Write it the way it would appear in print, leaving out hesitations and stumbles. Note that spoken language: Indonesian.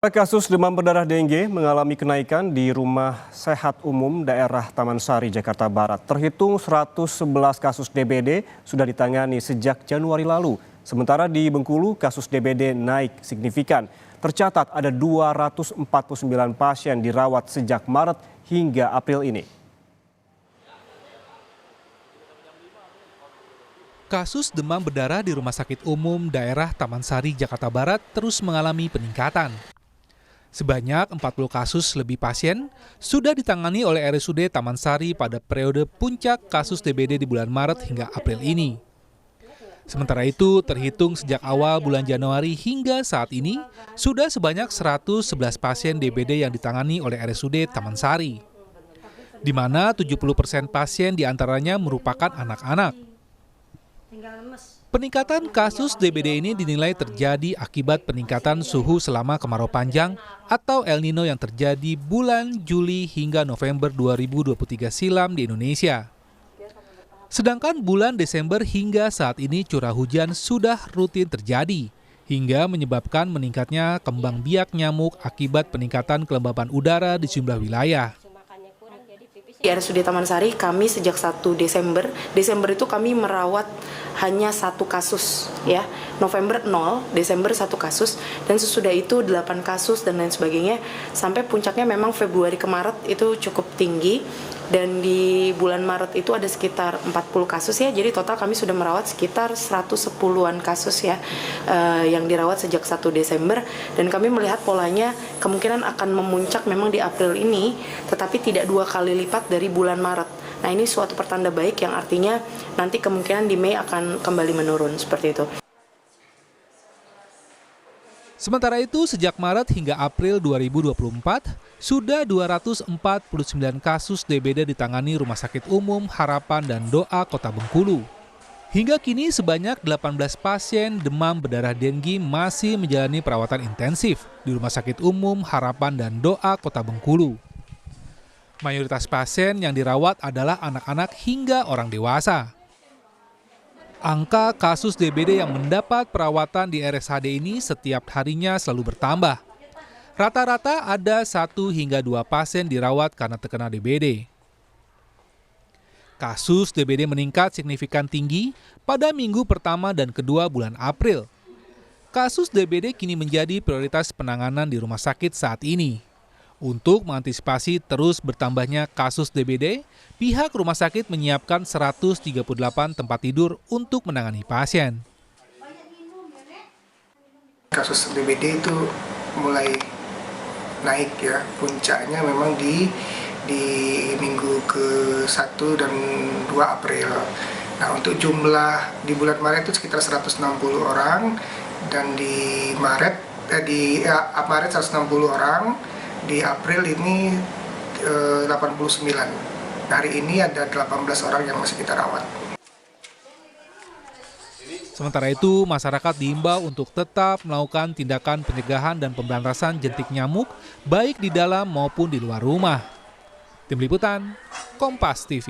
Kasus demam berdarah dengue mengalami kenaikan di Rumah Sehat Umum Daerah Taman Sari, Jakarta Barat. Terhitung 111 kasus DBD sudah ditangani sejak Januari lalu. Sementara di Bengkulu, kasus DBD naik signifikan. Tercatat ada 249 pasien dirawat sejak Maret hingga April ini. Kasus demam berdarah di Rumah Sakit Umum Daerah Taman Sari, Jakarta Barat terus mengalami peningkatan. Sebanyak 40 kasus lebih pasien sudah ditangani oleh RSUD Taman Sari pada periode puncak kasus DBD di bulan Maret hingga April ini. Sementara itu, terhitung sejak awal bulan Januari hingga saat ini, sudah sebanyak 111 pasien DBD yang ditangani oleh RSUD Taman Sari, di mana 70% pasien diantaranya merupakan anak-anak. Peningkatan kasus DBD ini dinilai terjadi akibat peningkatan suhu selama kemarau panjang atau El Nino yang terjadi bulan Juli hingga November 2023 silam di Indonesia. Sedangkan bulan Desember hingga saat ini curah hujan sudah rutin terjadi, hingga menyebabkan meningkatnya kembang biak nyamuk akibat peningkatan kelembaban udara di sejumlah wilayah. Di RSUD Taman Sari kami sejak 1 Desember itu kami merawat hanya 1 kasus ya. November 0, Desember 1 kasus, dan sesudah itu 8 kasus dan lain sebagainya. Sampai puncaknya memang Februari ke Maret itu cukup tinggi, dan di bulan Maret itu ada sekitar 40 kasus ya. Jadi total kami sudah merawat sekitar 110-an kasus ya yang dirawat sejak 1 Desember, dan kami melihat polanya kemungkinan akan memuncak memang di April ini, tetapi tidak 2 kali lipat dari bulan Maret. Nah, ini suatu pertanda baik yang artinya nanti kemungkinan di Mei akan kembali menurun seperti itu. Sementara itu, sejak Maret hingga April 2024, sudah 249 kasus DBD ditangani Rumah Sakit Umum Harapan dan Doa Kota Bengkulu. Hingga kini sebanyak 18 pasien demam berdarah dengue masih menjalani perawatan intensif di Rumah Sakit Umum Harapan dan Doa Kota Bengkulu. Mayoritas pasien yang dirawat adalah anak-anak hingga orang dewasa. Angka kasus DBD yang mendapat perawatan di RSHD ini setiap harinya selalu bertambah. Rata-rata ada 1 hingga 2 pasien dirawat karena terkena DBD. Kasus DBD meningkat signifikan tinggi pada minggu pertama dan kedua bulan April. Kasus DBD kini menjadi prioritas penanganan di rumah sakit saat ini. Untuk mengantisipasi terus bertambahnya kasus DBD, pihak rumah sakit menyiapkan 138 tempat tidur untuk menangani pasien. Kasus DBD itu mulai naik ya, puncaknya memang di minggu ke-1 dan 2 April. Nah, untuk jumlah di bulan Maret itu sekitar 160 orang, dan di Maret 160 orang. Di April ini 89. Hari ini ada 18 orang yang masih kita rawat. Sementara itu, masyarakat diimbau untuk tetap melakukan tindakan pencegahan dan pemberantasan jentik nyamuk baik di dalam maupun di luar rumah. Tim Liputan, Kompas TV.